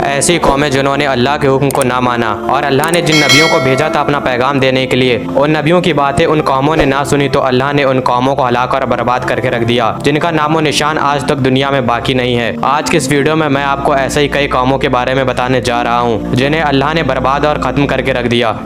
ऐसी कौमें जिन्होंने अल्लाह के हुक्म को ना माना और अल्लाह ने जिन नबियों को भेजा था अपना पैगाम देने के लिए, उन नबियों की बातें उन कौमों ने ना सुनी तो अल्लाह ने उन कौमों को हलाक और बर्बाद करके रख दिया, जिनका नामो निशान आज तक दुनिया में बाकी नहीं है। आज की इस वीडियो में मैं आपको ऐसे ही कई कौमों के बारे में बताने जा रहा हूँ जिन्हें अल्लाह ने बर्बाद और ख़त्म करके रख दिया।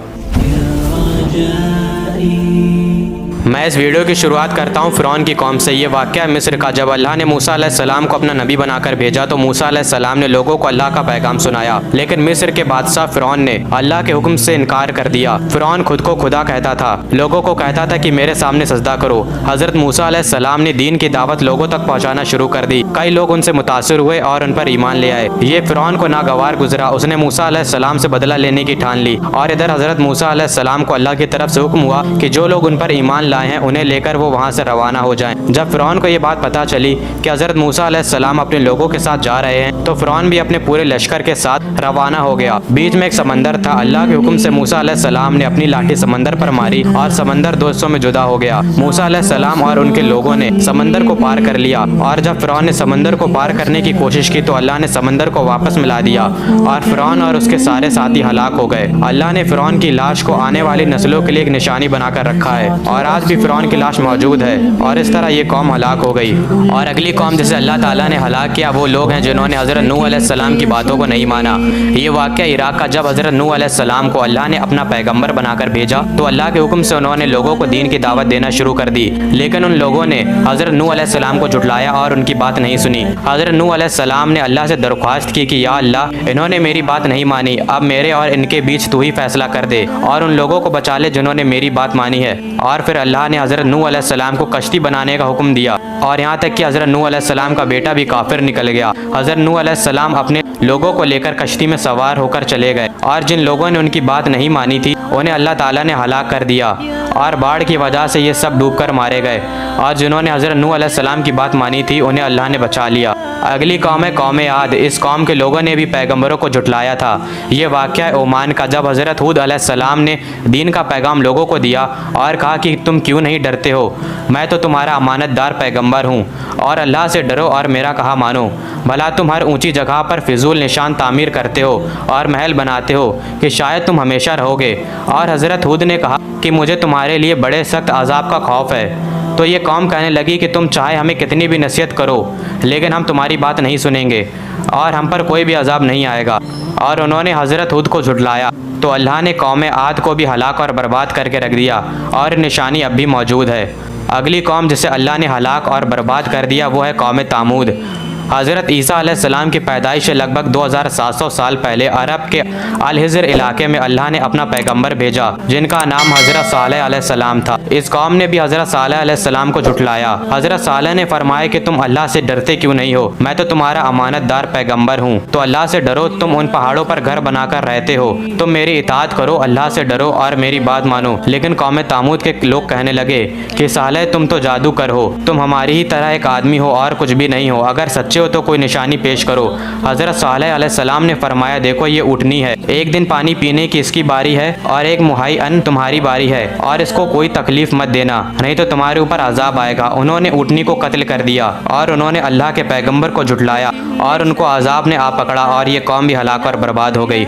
मैं इस वीडियो की शुरुआत करता हूँ फ़िरौन की कौम से। ये वाक़या मिस्र का। जब अल्लाह ने मूसा अलैहिस्सलाम को अपना नबी बनाकर भेजा तो मूसा अलैहिस्सलाम ने लोगों को अल्लाह का पैगाम सुनाया, लेकिन मिस्र के बादशाह फ़िरौन ने अल्लाह के हुक्म से इनकार कर दिया। फ़िरौन खुद को खुदा कहता था, लोगों को कहता था कि मेरे सामने सजदा करो। हज़रत मूसा अलैहिस्सलाम ने दीन की दावत लोगों तक पहुँचाना शुरू कर दी। कई लोग उनसे मुतासिर हुए और उन पर ईमान ले आए। ये फ़िरौन को नागवार गुजरा। उसने मूसा अलैहिस्सलाम से बदला लेने की ठान ली और इधर हज़रत मूसा अलैहिस्सलाम को अल्लाह की तरफ से हुक्म हुआ कि जो लोग उन पर ईमान लाए हैं उन्हें लेकर वो वहाँ से रवाना हो जाएं। जब फ़िरौन को ये बात पता चली कि हज़रत मूसा अलैहिस्सलाम अपने लोगों के साथ जा रहे हैं तो फ़िरौन भी अपने पूरे लश्कर के साथ रवाना हो गया। बीच में एक समंदर था। अल्लाह के हुक्म से मूसा अलैहिस्सलाम ने अपनी लाठी समंदर पर मारी और समंदर दो हिस्सों में जुदा हो गया। मूसा अलैहिस्सलाम और उनके लोगों ने समंदर को पार कर लिया और जब फ़िरौन ने समंदर को पार करने की कोशिश की तो अल्लाह ने समंदर को वापस मिला दिया और फ़िरौन और उसके सारे साथी हलाक हो गए। अल्लाह ने फ़िरौन की लाश को आने वाली नस्लों के लिए एक निशानी बनाकर रखा है और आज भी फ़िरौन की लाश मौजूद है और इस तरह ये कौम हलाक हो गई। और अगली कौम जिसे अल्लाह ताला ने हलाक किया वो लोग हैं जिन्होंने हज़रत नूह अलैहिस्सलाम की बातों को नहीं माना। ये वाक़या इराक़ का। जब हज़रत नूह अलैहिस्सलाम को अल्लाह ने अपना पैगंबर बनाकर भेजा तो अल्लाह के हुक्म से उन्होंने लोगों को दीन की दावत देना शुरू कर दी, लेकिन उन लोगों ने हज़रत नूह अलैहिस्सलाम को झुठलाया और उनकी बात नहीं सुनी। हज़रत नूह अलैहिस्सलाम ने अल्लाह से दरख्वास्त की कि या अल्लाह, इन्होंने मेरी बात नहीं मानी, अब मेरे और इनके बीच तू ही फैसला कर दे और उन लोगों को बचा ले जिन्होंने मेरी बात मानी है। और फिर अल्लाह ने हज़रत नूह अलैहिस्सलाम को कश्ती बनाने का हुक्म दिया और यहाँ तक कि हज़रत नूह अलैहिस्सलाम का बेटा भी काफिर निकल गया। हज़रत नूह अलैहिस्सलाम अपने लोगों को लेकर कश्ती में सवार होकर चले गए और जिन लोगों ने उनकी बात नहीं मानी थी उन्हें अल्लाह ताला ने हलाक कर दिया और बाढ़ की वजह से ये सब डूबकर मारे गए और जिन्होंने हज़रत नूह अलैहिस्सलाम की बात मानी थी उन्हें अल्लाह ने बचा लिया। अगली कौम है कौम आद। इस कौम के लोगों ने भी पैगंबरों को झुठलाया था। ये वाक़या है ओमान का। जब हज़रत हूद अलैहिस्सलाम ने दीन का पैगाम लोगों को दिया और कहा कि तुम क्यों नहीं डरते हो, मैं तो तुम्हारा अमानतदार पैगंबर हूँ और अल्लाह से डरो और मेरा कहा मानो। भला तुम हर ऊंची जगह पर फिजूल निशान तामीर करते हो और महल बनाते हो कि शायद तुम हमेशा रहोगे। और हज़रत हूद ने कहा कि मुझे तुम्हारे लिए बड़े सख्त अजाब का खौफ है। तो ये कौम कहने लगी कि तुम चाहे हमें कितनी भी नसीहत करो लेकिन हम तुम्हारी बात नहीं सुनेंगे और हम पर कोई भी अजाब नहीं आएगा। और उन्होंने हज़रत हूद को झुठलाया तो अल्लाह ने कौम आद को भी हलाक और बर्बाद करके रख दिया और निशानी अब भी मौजूद है। अगली कौम जिसे अल्लाह ने हलाक और बर्बाद कर दिया वो है कौम तामूद। हज़रत ईसा अलैहिस्सलाम की पैदाइश से लगभग 2700 साल पहले अरब के अल हिज्र इलाके में अल्लाह ने अपना पैगंबर भेजा जिनका नाम हज़रत सालेह अलैहिस्सलाम था। इस कौम ने भी हज़रत सालेह अलैहिस्सलाम को झुठलाया। हज़रत सालेह ने फरमाया कि तुम अल्लाह से डरते क्यों नहीं हो, मैं तो तुम्हारा अमानतदार पैगंबर हूँ, तो अल्लाह से डरो। तुम उन पहाड़ों पर घर बनाकर रहते हो, तुम मेरी इताअत करो, अल्लाह से डरो और मेरी बात मानो। लेकिन कौम तामूद के लोग कहने लगे कि सालेह तुम तो जादूगर हो, तुम हमारी ही तरह एक आदमी हो और कुछ भी नहीं हो, अगर सच्चे तो कोई निशानी पेश करो। हज़रत सालेह अलैहिस्सलाम ने फरमाया देखो ये ऊँटनी है, एक दिन पानी पीने की इसकी बारी है और एक मुहाई अन्न तुम्हारी बारी है और इसको कोई तकलीफ मत देना नहीं तो तुम्हारे ऊपर अजाब आएगा। उन्होंने ऊँटनी को कत्ल कर दिया और उन्होंने अल्लाह के पैगंबर को झुठलाया और उनको अजाब ने आ पकड़ा और ये कौम भी हलाक और बर्बाद हो गई।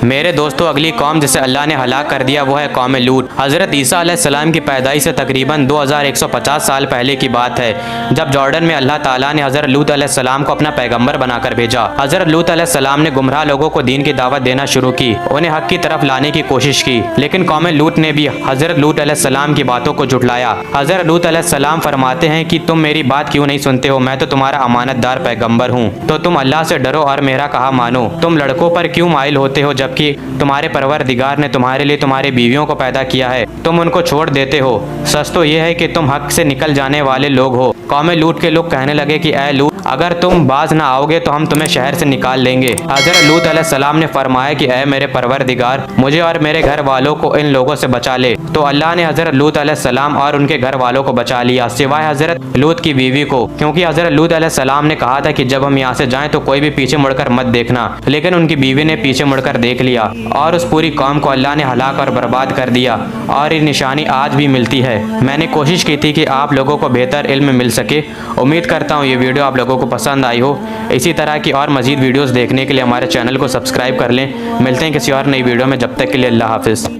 मेरे दोस्तों अगली कौम जिसे अल्लाह ने हलाक कर दिया वो है कौम लूत। हज़रत ईसा अलैहिस्सलाम की पैदाइश से तकरीबन 2150 साल पहले की बात है जब जॉर्डन में अल्लाह ताला ने हज़रत लूत अलैहिस्सलाम को अपना पैगंबर बनाकर भेजा। हज़रत लूत अलैहिस्सलाम ने गुमराह लोगों को दीन की दावत देना शुरू की, उन्हें हक की तरफ लाने की कोशिश की, लेकिन कौम लूत ने भी हज़रत लूत अलैहिस्सलाम की बातों को झुठलाया। हज़रत लूत अलैहिस्सलाम फरमाते हैं कि तुम मेरी बात क्यों नहीं सुनते हो, मैं तो तुम्हारा अमानतदार पैगंबर हूँ, तो तुम अल्लाह से डरो और मेरा कहा मानो। तुम लड़कों पर क्यों माइल होते हो जबकि तुम्हारे परवरदिगार ने तुम्हारे लिए तुम्हारी बीवियों को पैदा किया है, तुम उनको छोड़ देते हो। सच तो यह है कि तुम हक से निकल जाने वाले लोग हो। कौम लूत के लोग कहने लगे कि ऐ लूत, अगर तुम बाज ना आओगे तो हम तुम्हें शहर से निकाल लेंगे। हज़रत लूत अलैहिस्सलाम ने फरमाया कि ऐ मेरे परवरदिगार, मुझे और मेरे घर वालों को इन लोगों से बचा ले। तो अल्लाह ने हज़रत लूत अलैहिस्सलाम और उनके घर वालों को बचा लिया सिवाय हज़रत लूत की बीवी को, क्योंकि हज़रत लूत अलैहिस्सलाम ने कहा था कि जब हम यहाँ से जाएं तो कोई भी पीछे मुड़कर मत देखना, लेकिन उनकी बीवी ने पीछे मुड़कर देख लिया और उस पूरी कौम को अल्लाह ने हलाक और बर्बाद कर दिया। और ये निशानी आज भी मिलती है। मैंने कोशिश की थी कि आप लोगों को बेहतर इल्म मिल सके। उम्मीद करता हूँ ये वीडियो आप लोगों को पसंद आई हो। इसी तरह की और मज़ीद वीडियोज़ देखने के लिए हमारे चैनल को सब्सक्राइब कर लें। मिलते हैं किसी और नई वीडियो में, जब तक के लिए अल्लाह हाफिज़।